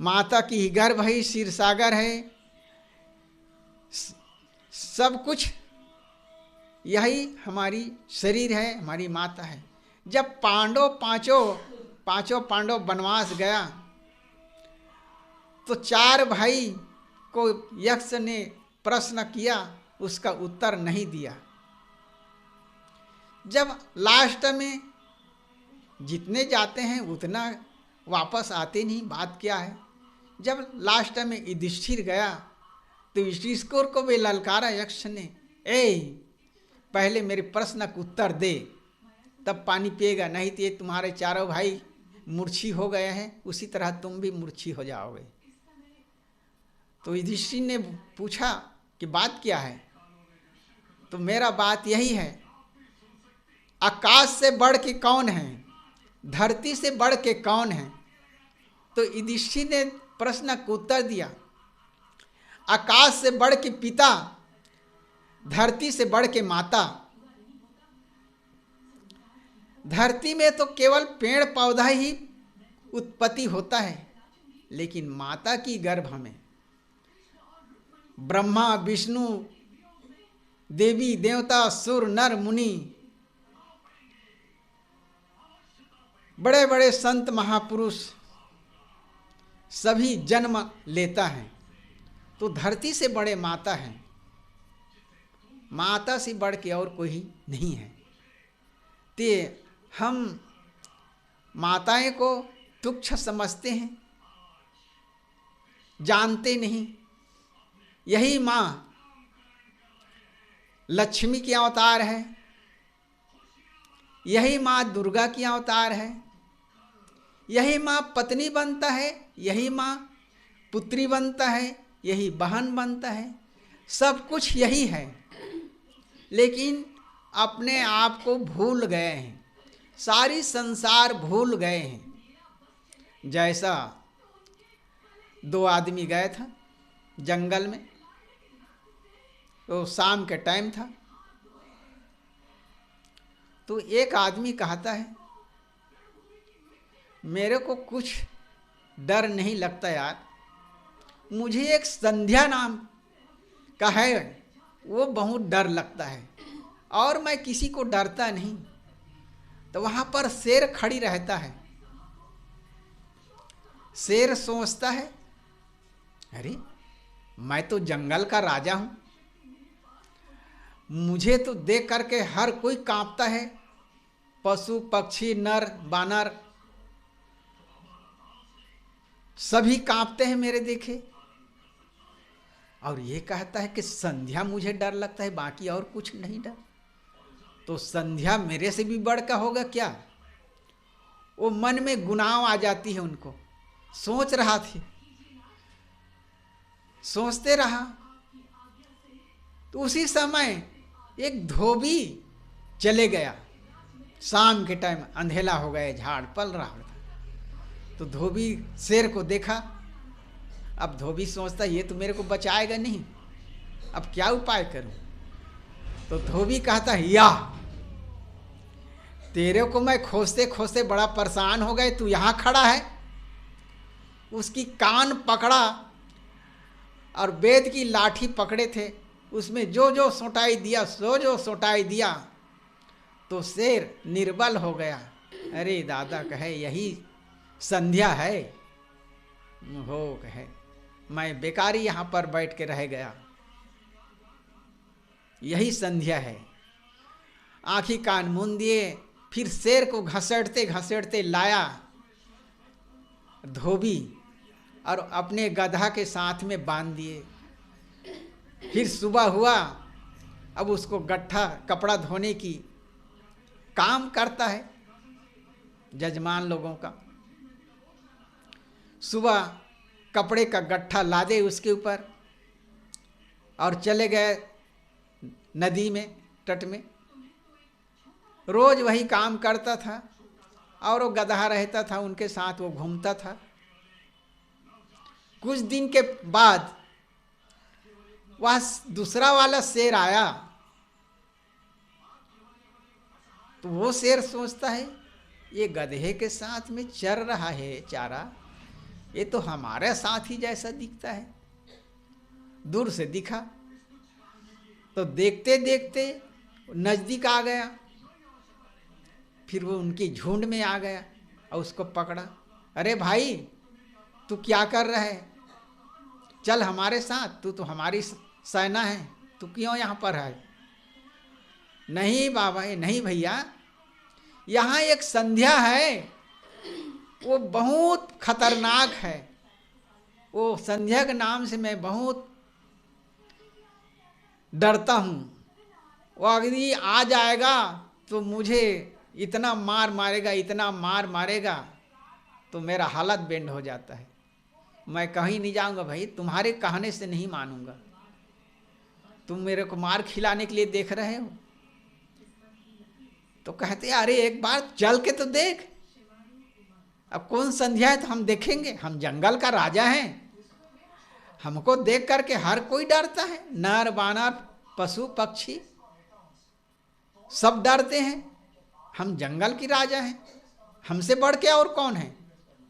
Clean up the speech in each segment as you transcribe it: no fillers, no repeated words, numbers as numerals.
माता की ही गर्भ है, क्षीर सागर है, सब कुछ यही हमारी शरीर है, हमारी माता है। जब पांचों पांडव वनवास गया तो 4 भाई को यक्ष ने प्रश्न किया, उसका उत्तर नहीं दिया। जब लास्ट में जितने जाते हैं उतना वापस आते नहीं, बात क्या है। जब लास्ट में युधिष्ठिर गया तो युधिष्ठिर को भी ललकारा यक्ष ने, पहले मेरे प्रश्न का उत्तर दे तब पानी पिएगा, नहीं तो ये तुम्हारे 4 भाई मूर्छी हो गए हैं, उसी तरह तुम भी मूर्छी हो जाओगे। तो युधिष्ठिर ने पूछा कि बात क्या है। तो मेरा बात यही है, आकाश से बढ़ के कौन है, धरती से बढ़ के कौन है। तो युधिष्ठिर ने प्रश्न का उत्तर दिया, आकाश से बढ़ के पिता, धरती से बढ़ के माता। धरती में तो केवल पेड़ पौधा ही उत्पत्ति होता है, लेकिन माता की गर्भ में ब्रह्मा विष्णु देवी देवता सुर नर मुनि, बड़े बड़े संत महापुरुष सभी जन्म लेता है। तो धरती से बड़े माता है, माता से बढ़ के और कोई नहीं है। ते हम माताएं को तुच्छ समझते हैं, जानते नहीं। यही माँ लक्ष्मी की अवतार है, यही माँ दुर्गा की अवतार है, यही माँ पत्नी बनता है, यही माँ पुत्री बनता है, यही बहन बनता है, सब कुछ यही है। लेकिन अपने आप को भूल गए हैं, सारी संसार भूल गए हैं। जैसा 2 आदमी गए था जंगल में, तो शाम के टाइम था, तो एक आदमी कहता है, मेरे को कुछ डर नहीं लगता यार, मुझे एक संध्या नाम का है वो बहुत डर लगता है, और मैं किसी को डरता नहीं। तो वहाँ पर शेर खड़ी रहता है। शेर सोचता है, अरे मैं तो जंगल का राजा हूँ, मुझे तो देख करके हर कोई कांपता है, पशु पक्षी नर बानर सभी कांपते हैं मेरे देखे। और ये कहता है कि संध्या मुझे डर लगता है, बाकी और कुछ नहीं डर। तो संध्या मेरे से भी बढ़ का होगा क्या। वो मन में गुनाह आ जाती है उनको। सोच रहा थी, सोचते रहा, तो उसी समय एक धोबी चले गया। शाम के टाइम अंधेला हो गया, झाड़ पल रहा था। तो धोबी शेर को देखा। अब धोबी सोचता ये तो मेरे को बचाएगा नहीं, अब क्या उपाय करूं। तो धोबी कहता या तेरे को मैं खोजते खोजते बड़ा परेशान हो गए, तू यहाँ खड़ा है। उसकी कान पकड़ा और वेद की लाठी पकड़े थे, उसमें जो जो सोटाई दिया सो जो सोटाई दिया, तो शेर निर्बल हो गया। अरे दादा कहे यही संध्या है, हो कहे मैं बेकारी यहाँ पर बैठ के रह गया, यही संध्या है। आँखी कान मूंद दिए, फिर शेर को घसेटते घसेटते लाया धोबी और अपने गधा के साथ में बांध दिए। फिर सुबह हुआ, अब उसको गट्ठा कपड़ा धोने की काम करता है जजमान लोगों का। सुबह कपड़े का गट्ठा लादे उसके ऊपर और चले गए नदी में, तट में। रोज वही काम करता था और वो गधा रहता था उनके साथ, वो घूमता था। कुछ दिन के बाद वह दूसरा वाला शेर आया। तो वो शेर सोचता है ये गधे के साथ में चर रहा है चारा, ये तो हमारे साथ ही जैसा दिखता है। दूर से दिखा तो देखते देखते नजदीक आ गया, फिर वो उनकी झुंड में आ गया और उसको पकड़ा। अरे भाई, तू क्या कर रहा है? चल हमारे साथ, तू तो हमारी सेना है, तू क्यों यहाँ पर है? नहीं बाबा, नहीं भैया, यहाँ एक संध्या है, वो बहुत खतरनाक है। वो संध्या के नाम से मैं बहुत डरता हूँ। वो अगर आ जाएगा तो मुझे इतना मार मारेगा, इतना मार मारेगा तो मेरा हालत बेंड हो जाता है। मैं कहीं नहीं जाऊंगा भाई, तुम्हारे कहने से नहीं मानूंगा। तुम मेरे को मार खिलाने के लिए देख रहे हो। तो कहते अरे एक बार चल के तो देख। अब कौन संध्या है तो हम देखेंगे, हम जंगल का राजा हैं, हमको देख करके हर कोई डरता है। नर बानर पशु पक्षी सब डरते हैं। हम जंगल की राजा हैं, हमसे बढ़ के और कौन है?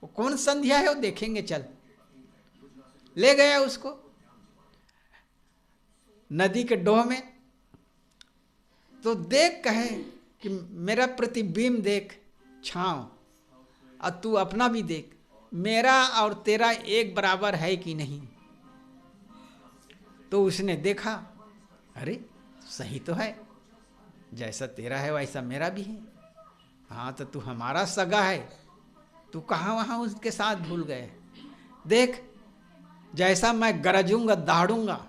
वो कौन संध्या है वो देखेंगे, चल। ले गया उसको नदी के डोह में। तो देख कहे कि मेरा प्रतिबिंब देख, छांव, और तू अपना भी देख, मेरा और तेरा एक बराबर है कि नहीं। तो उसने देखा, अरे सही तो है, जैसा तेरा है वैसा मेरा भी है। हाँ तो तू हमारा सगा है, तू कहाँ वहाँ उसके साथ भूल गए। देख, जैसा मैं गरजूंगा दहाड़ूंगा,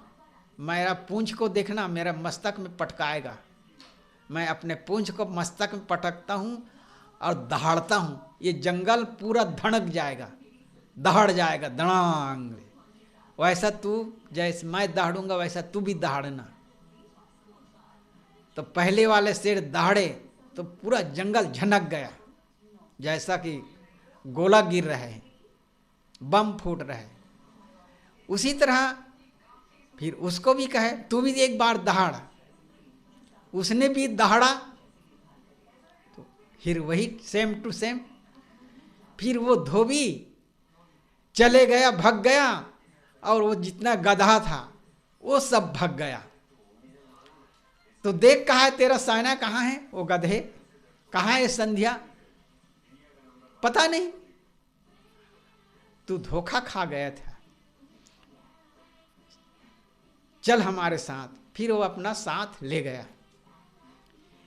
मेरा पूंछ को देखना, मेरा मस्तक में पटकाएगा। मैं अपने पूंछ को मस्तक में पटकता हूँ और दहाड़ता हूँ, ये जंगल पूरा धड़क जाएगा, दहाड़ जाएगा धड़ांग। वैसा तू, जैसे मैं दहाड़ूंगा वैसा तू भी दहाड़ना। तो पहले वाले शेर दहाड़े तो पूरा जंगल झनक गया, जैसा कि गोला गिर रहा है, बम फूट रहा है। उसी तरह फिर उसको भी कहे तू भी एक बार दहाड़। उसने भी दहाड़ा, तो फिर वही सेम टू सेम। फिर वो धोबी चले गया, भग गया, और वो जितना गधा था वो सब भग गया। तो देख कहा है तेरा सेना कहाँ है? वो गधे, कहाँ है संध्या? पता नहीं, तू धोखा खा गया था, चल हमारे साथ। फिर वो अपना साथ ले गया।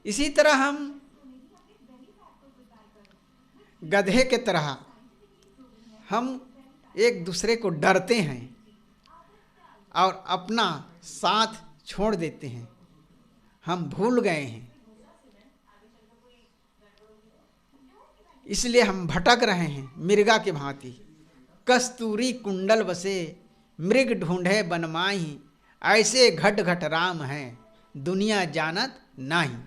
इसी तरह हम गधे के तरह हम एक दूसरे को डरते हैं और अपना साथ छोड़ देते हैं। हम भूल गए हैं, इसलिए हम भटक रहे हैं मृगा की भांति। कस्तूरी कुंडल बसे मृग ढूंढे बनमाही, ऐसे घट घट राम हैं दुनिया जानत नाही।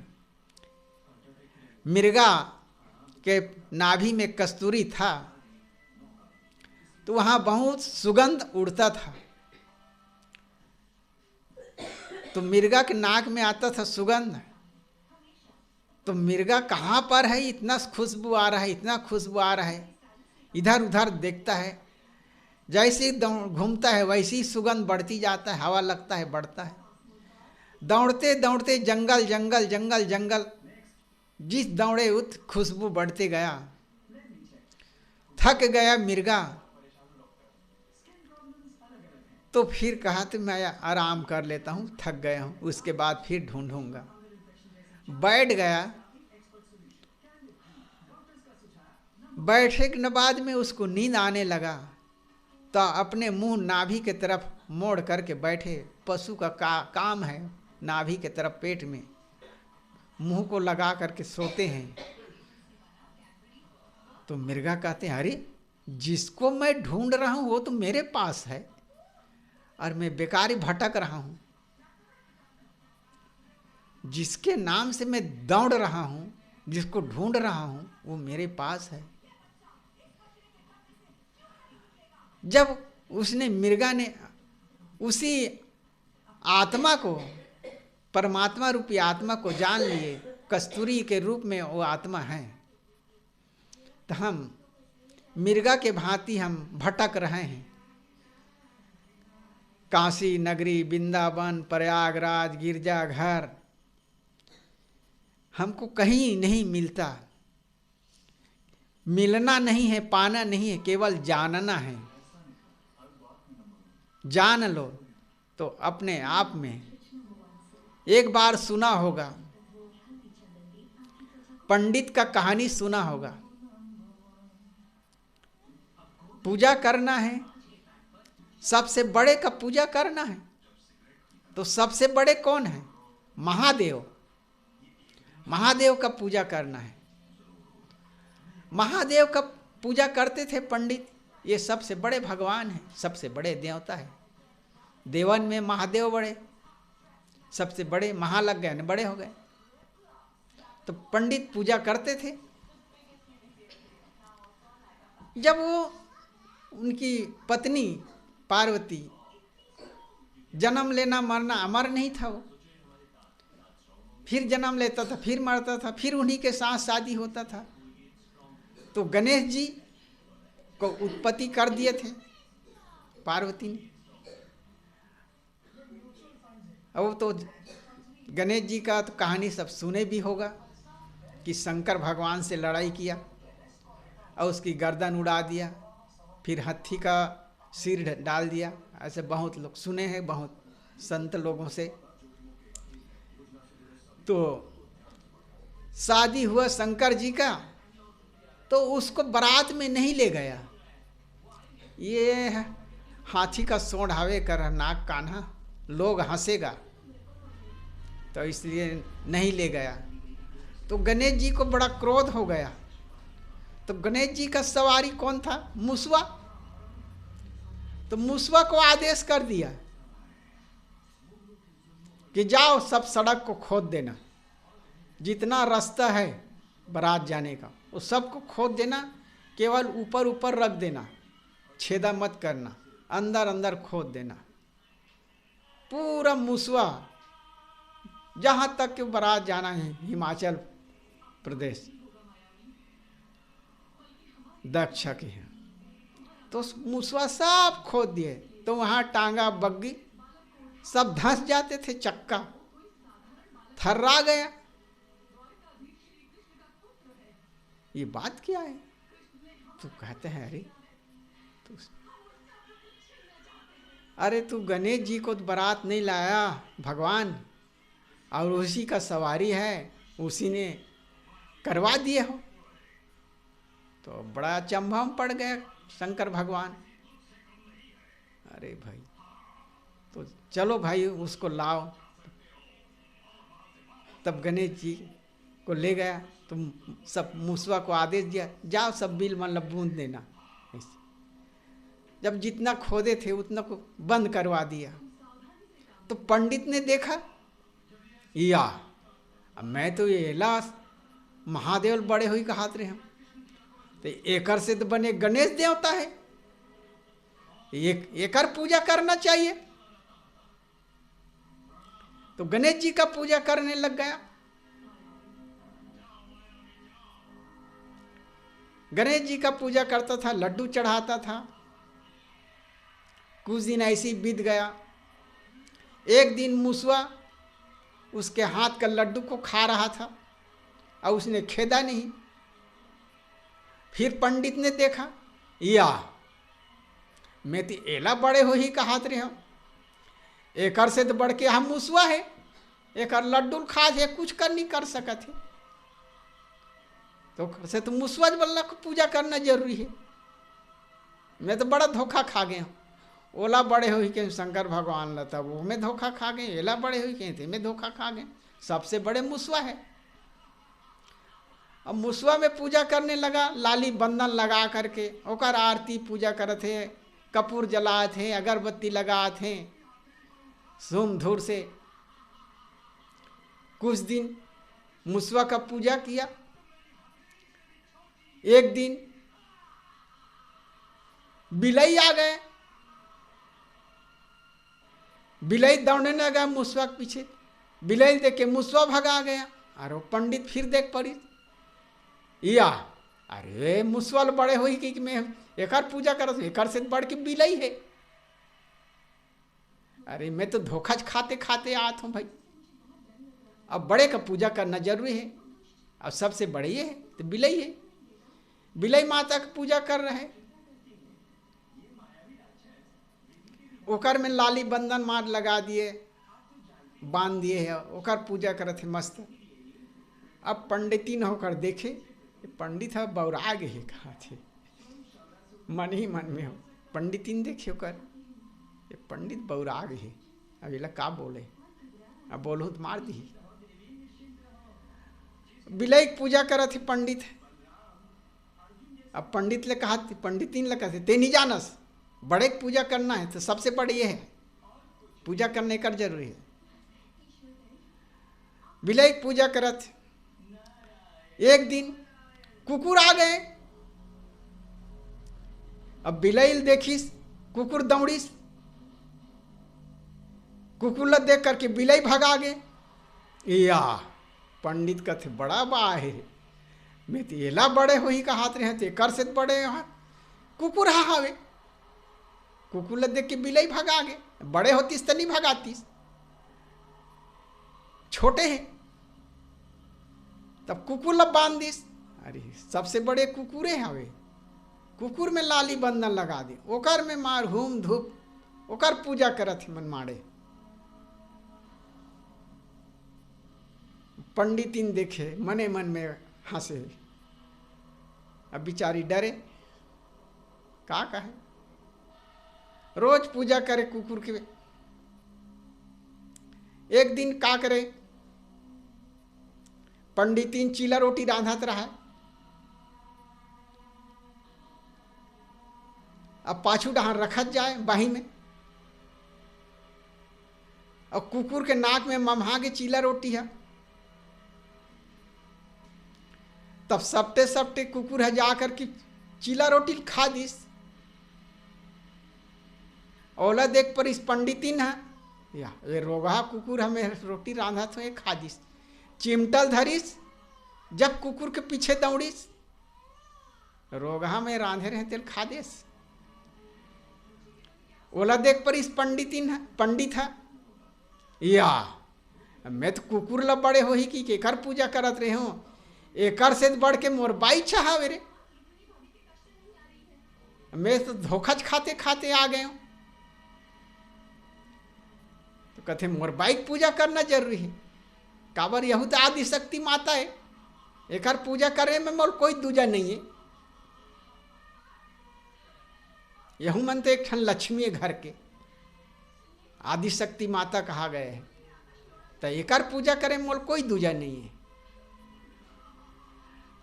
मृगा के नाभि में कस्तूरी था, तो वहाँ बहुत सुगंध उड़ता था। तो मृगा के नाक में आता था सुगंध। तो मृगा कहाँ पर है, इतना खुशबू आ रहा है, इतना खुशबू आ रहा है। इधर उधर देखता है, जैसे घूमता है वैसी ही सुगंध बढ़ती जाता है, हवा लगता है, बढ़ता है। दौड़ते दौड़ते जंगल जंगल जंगल जंगल, जिस दौड़े उत खुशबू बढ़ते गया। थक गया मृगा, तो फिर कहा तो मैं आराम कर लेता हूँ, थक गया हूँ, उसके बाद फिर ढूंढूंगा। बैठ गया। बैठने के बाद में उसको नींद आने लगा, तो अपने मुंह नाभि के तरफ मोड़ करके बैठे। पशु का काम है नाभि के तरफ, पेट में मुंह को लगा करके सोते हैं। तो मृगा कहते हैं अरे जिसको मैं ढूंढ रहा हूं वो तो मेरे पास है और मैं बेकारी भटक रहा हूं। जिसके नाम से मैं दौड़ रहा हूं, जिसको ढूंढ रहा हूं, वो मेरे पास है। जब उसने, मृगा ने उसी आत्मा को, परमात्मा रूपी आत्मा को जान लिए, कस्तूरी के रूप में वो आत्मा है, तो हम मिर्गा के भांति हम भटक रहे हैं। काशी नगरी, वृंदावन, प्रयागराज, गिरजाघर, हमको कहीं नहीं मिलता। मिलना नहीं है, पाना नहीं है, केवल जानना है। जान लो तो अपने आप में। एक बार सुना होगा, पंडित का कहानी सुना होगा। पूजा करना है, सबसे बड़े का पूजा करना है, तो सबसे बड़े कौन है? महादेव। महादेव का पूजा करना है। महादेव का पूजा करते थे पंडित। ये सबसे बड़े भगवान हैं, सबसे बड़े देवता है। देवन में महादेव बड़े, सबसे बड़े, महा लग गए न, बड़े हो गए। तो पंडित पूजा करते थे। जब वो उनकी पत्नी पार्वती, जन्म लेना मरना अमर नहीं था, वो फिर जन्म लेता था, फिर मरता था, फिर उन्हीं के साथ शादी होता था। तो गणेश जी को उत्पत्ति कर दिए थे पार्वती ने। अब तो गणेश जी का तो कहानी सब सुने भी होगा कि शंकर भगवान से लड़ाई किया और उसकी गर्दन उड़ा दिया, फिर हाथी का सिर डाल दिया। ऐसे बहुत लोग सुने हैं, बहुत संत लोगों से। तो शादी हुआ शंकर जी का, तो उसको बारात में नहीं ले गया। ये हाथी का सोंड हावे कर नाक कान्हा, लोग हंसेगा, तो इसलिए नहीं ले गया। तो गणेश जी को बड़ा क्रोध हो गया। तो गणेश जी का सवारी कौन था? मुसवा। तो मुसवा को आदेश कर दिया कि जाओ सब सड़क को खोद देना, जितना रास्ता है बारात जाने का वो सबको खोद देना, केवल ऊपर ऊपर रख देना, छेदा मत करना, अंदर अंदर खोद देना। पूरा मुसवा, जहाँ तक कि बारात जाना है हिमाचल प्रदेश, दक्ष के हैं, तो मुसवा सब खोद दिए। तो वहाँ टांगा बग्गी सब धंस जाते थे, चक्का थर्रा गया। ये बात क्या है? तो कहते हैं अरे तू गणेश जी को तो बारात नहीं लाया भगवान, और उसी का सवारी है, उसी ने करवा दिए हो। तो बड़ा अचंभा में पड़ गया शंकर भगवान। अरे भाई, तो चलो भाई उसको लाओ। तब गणेश जी को ले गया, तो सब मुसवा को आदेश दिया, जाओ सब बिल मतलब बूंद देना। जब जितना खोदे थे उतना को बंद करवा दिया। तो पंडित ने देखा, या अब मैं तो ये ला महादेव बड़े हुई कहात रहे हम, तो एकर से तो बने गणेश देवता है, एकर पूजा करना चाहिए। तो गणेश जी का पूजा करने लग गया। गणेश जी का पूजा करता था, लड्डू चढ़ाता था। कुछ दिन ऐसे ही बीत गया। एक दिन मुसवा उसके हाथ का लड्डू को खा रहा था और उसने खेदा नहीं। फिर पंडित ने देखा, या मैं तो एला बड़े हो ही कहात रहे हम, एकर से तो बढ़ के हम मुसवा है, एकर लड्डू खा है, कुछ कर नहीं कर सकत है। तो से तो मुसवा बल्ला को पूजा करना जरूरी है। मैं तो बड़ा धोखा खा गया हूँ। ओला बड़े हो के शंकर भगवान लता वो में धोखा खा गए, एला बड़े हो के थे में धोखा खा गए। सबसे बड़े मुसवा है। अब मुसवा में पूजा करने लगा, लाली बंधन लगा करके ओकर आरती पूजा करते हैं, कपूर जलाते हैं, अगरबत्ती लगाते हैं, धूम धूर से। कुछ दिन मुसवा का पूजा किया। एक दिन बिलई आ गए, बिलई दौड़ने लगा मुसवा के पीछे। बिलई देख के मुसवा भगा गया। और वो पंडित फिर देख पड़ी, या अरे मुसवाल बड़े हो कि मैं एकर पूजा करत हूँ, एकर से बढ़ के बिलई है। अरे मैं तो धोखा खाते खाते आत हूँ भाई, अब बड़े का पूजा करना जरूरी है। अब सबसे बड़े ये है तो बिलई है, बिलई माता की पूजा कर रहे हैं। ओकर में लाली बंधन मार लगा दिए, बांध दिए है, ओकर पूजा करत है मस्त। अब पंडितीन होकर देखे, पंडित है बौरा गे है कहा थे, मन ही मन में हो पंडितीन देखे होकर, ये पंडित बौरा गे है, अब ये का बोले, अब बोलो तो मार दी। बिलई पूजा करत है पंडित। अब पंडित ले कहा, पंडितीन ले कहते ते नहीं जानस, बड़े की पूजा करना है तो सबसे बड़े ये है, पूजा करने का जरूरी है। बिलई पूजा करत, एक दिन कुकुर आ गए। अब बिलई देखिस कुकुर दौड़ीस, कुकुर ला देख करके बिलई भगा गए। या पंडित कथे बड़ा बा है, मैं तो एला बड़े हो ही का हाथ रहे थे, कर से बड़े यहाँ कुकुर हावे। कुकुर ला देख के बिलई भगा गए, बड़े होतीस तो नहीं भगातीस, छोटे हैं। तब कुकुर ला बांध दिस, अरे सबसे बड़े कुकुरे हवे, कुकुर में लाली बंधन लगा दी, ओकर में मार घूम धूप, ओकर पूजा करत मन माड़े। पंडितिन देखे मने मन में हंसे, अब बिचारी डरे, का कहे, रोज पूजा करे कुकुर के। एक दिन का करे, पंडितीन चीला रोटी रांधत रहा, अब पाछू डहार रखत जाए बाही में, और कुकुर के नाक में ममहा के चीला रोटी है। तब सपटे सपटे कुकुर है जाकर के चीला रोटी खा दिस। ओला देख पर इस पंडितीन है, या ये रोगा कुकुर हमें रोटी रांधा तो ये खा दिस। चिमटल धरिस, जब कुकुर के पीछे दौड़ीस, रोगा में रांधे रहे तेल खा देस। ओला देख पर इस पंडितीन है, पंडित है, या मैं तो कुकुर ला बड़े हो ही कि एकर पूजा करत रहे हो, एकर से बढ़ के मोर बाई चाहवे रे, मैं तो धोखा खाते खाते आ गए हूं। तो कहते मोर बाई की पूजा करना जरूरी है, काबर यहू तो आदि शक्ति माता है, एकर पूजा करे में मोर कोई दूजा नहीं है। यहू मन तो एक ठन लक्ष्मी है घर के, आदि शक्ति माता कहा गए है, तो एकर पूजा करे में मोर कोई दूजा नहीं है।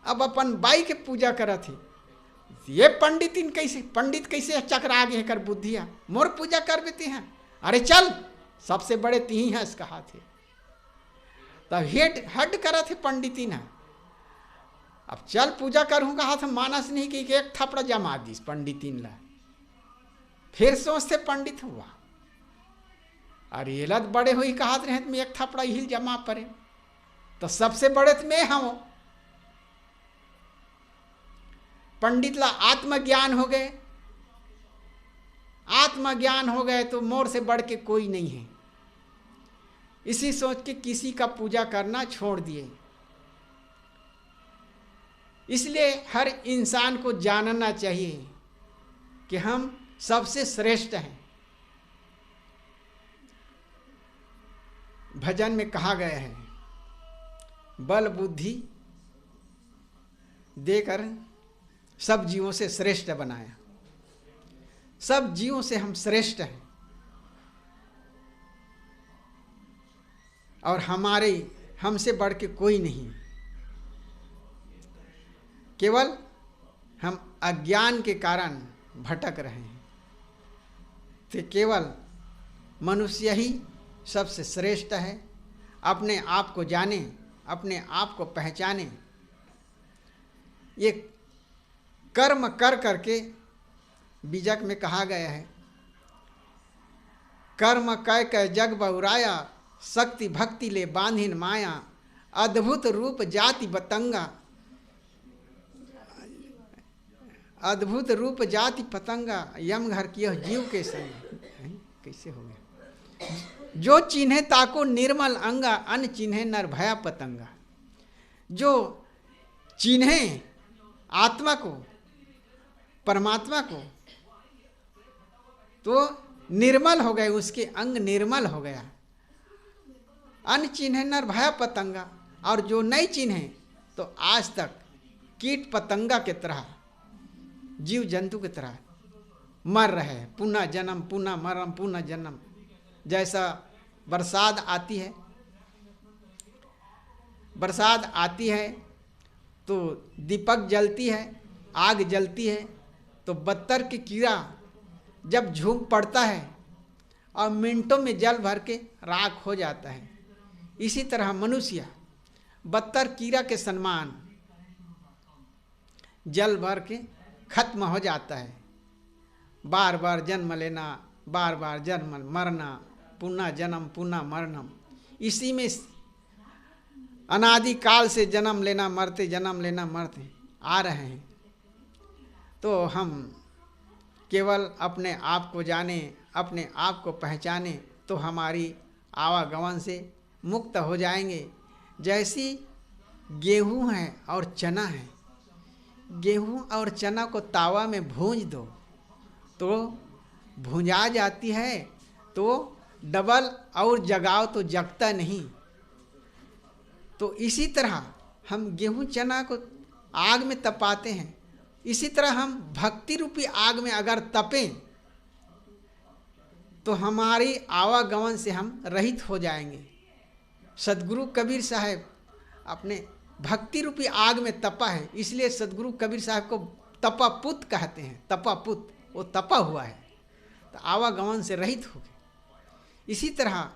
अब अपन बाई के पूजा करत है, ये पंडितिन कैसे, पंडित कैसे चकरा गए कर बुद्धिया, मोर पूजा कर देते हैं, अरे चल सबसे बड़े तीही हैं इसका हाथ है। तब हेट हट करत है पंडितिन है, अब चल पूजा करूँगा हाथ, मानस नहीं कि एक थपड़ा जमा दीस पंडितिन ला। फिर सोचते पंडित हुआ, अरे ये लत बड़े हुई का हाथ रहे, मैं एक थपड़ा हिल जमा पड़े, तो सबसे बड़े तो मैं हूँ। पंडित ला आत्मज्ञान हो गए, आत्मज्ञान हो गए तो मोर से बढ़ के कोई नहीं है। इसी सोच के किसी का पूजा करना छोड़ दिए। इसलिए हर इंसान को जानना चाहिए कि हम सबसे श्रेष्ठ हैं। भजन में कहा गया है, बल बुद्धि देकर सब जीवों से श्रेष्ठ बनाया, सब जीवों से हम श्रेष्ठ हैं, और हमारे हमसे बढ़ के कोई नहीं। केवल हम अज्ञान के कारण भटक रहे हैं, तो केवल मनुष्य ही सबसे श्रेष्ठ है। अपने आप को जाने, अपने आप को पहचाने, ये कर्म कर करके बीजक में कहा गया है, कर्म कै कै जग बहुराया, शक्ति भक्ति ले बांधिन माया, अद्भुत रूप जाति बतंगा। अद्भुत रूप जाति पतंगा, यम घर की जीव के संग। कैसे हो गया? जो चिन्हे ताको निर्मल अंगा, अन चिन्हे नर भया पतंगा। जो चिन्हे आत्मा को, परमात्मा को, तो निर्मल हो गए, उसके अंग निर्मल हो गया। अन चिन्हे नर भया पतंगा, और जो नहीं चिन्हे तो आज तक कीट पतंगा के तरह, जीव जंतु की तरह मर रहे, पुनः जन्म पुनः मरण पुनः जन्म। जैसा बरसात आती है, बरसात आती है तो दीपक जलती है, आग जलती है, तो बत्तर की कीड़ा जब झूम पड़ता है और मिनटों में जल भर के राख हो जाता है, इसी तरह मनुष्य बत्तर कीड़ा के समान जल भर के खत्म हो जाता है। बार बार जन्म लेना, बार बार जन्म मरना, पुनः जन्म पुनः मरणम, इसी में अनादि काल से जन्म लेना मरते, जन्म लेना मरते आ रहे हैं। तो हम केवल अपने आप को जाने, अपने आप को पहचाने तो हमारी आवागमन से मुक्त हो जाएंगे। जैसी गेहूं है और चना है, गेहूं और चना को तावा में भूंज दो तो भुंजा जाती है, तो डबल और जगाओ तो जगता नहीं। तो इसी तरह हम गेहूं चना को आग में तपाते हैं, इसी तरह हम भक्ति रूपी आग में अगर तपें तो हमारी आवागमन से हम रहित हो जाएंगे। सदगुरु कबीर साहब अपने भक्ति रूपी आग में तपा है, इसलिए सदगुरु कबीर साहब को तपापुत कहते हैं। तपापुत, वो तपा हुआ है, तो आवागमन से रहित हो गए। इसी तरह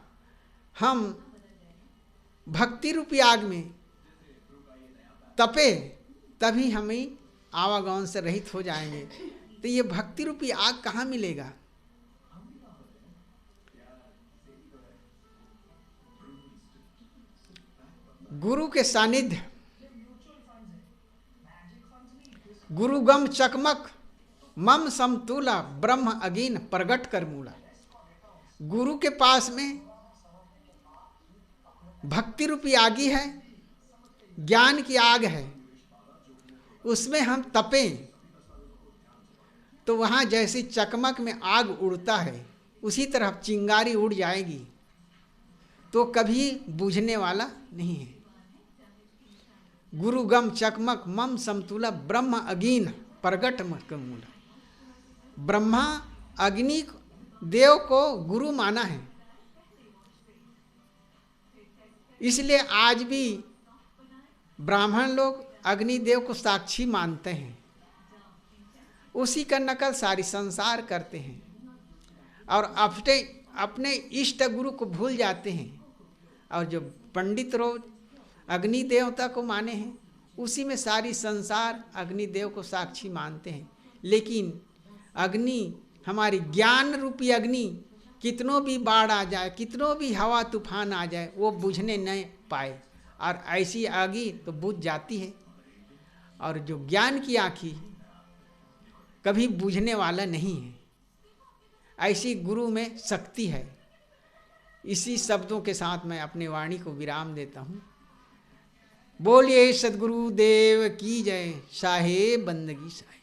हम भक्ति रूपी आग में तपे तभी हमें आवागमन से रहित हो जाएंगे। तो ये भक्ति रूपी आग कहाँ मिलेगा? गुरु के सानिध्य, गुरुगम चकमक मम समतूला, ब्रह्म अगीन प्रगट कर मूला। गुरु के पास में भक्ति रूपी आगी है, ज्ञान की आग है, उसमें हम तपें तो वहाँ जैसी चकमक में आग उड़ता है उसी तरह चिंगारी उड़ जाएगी, तो कभी बुझने वाला नहीं है। गुरु गम चकमक मम समतुला, ब्रह्म अगीन प्रगट कर मूला। ब्रह्मा अग्नि देव को गुरु माना है, इसलिए आज भी ब्राह्मण लोग अग्निदेव को साक्षी मानते हैं। उसी का नकल सारी संसार करते हैं और अपने इष्ट गुरु को भूल जाते हैं। और जो पंडित लोग अग्नि देवता को माने हैं, उसी में सारी संसार अग्निदेव को साक्षी मानते हैं। लेकिन अग्नि, हमारी ज्ञान रूपी अग्नि, कितनों भी बाढ़ आ जाए, कितनों भी हवा तूफान आ जाए, वो बुझने नहीं पाए। और ऐसी आगी तो बुझ जाती है। और जो ज्ञान की आँखी कभी बुझने वाला नहीं है, ऐसी गुरु में शक्ति है। इसी शब्दों के साथ मैं अपनी वाणी को विराम देता हूँ। बोलिए सद्गुरु देव की जय। साहेब बंदगी साहेब।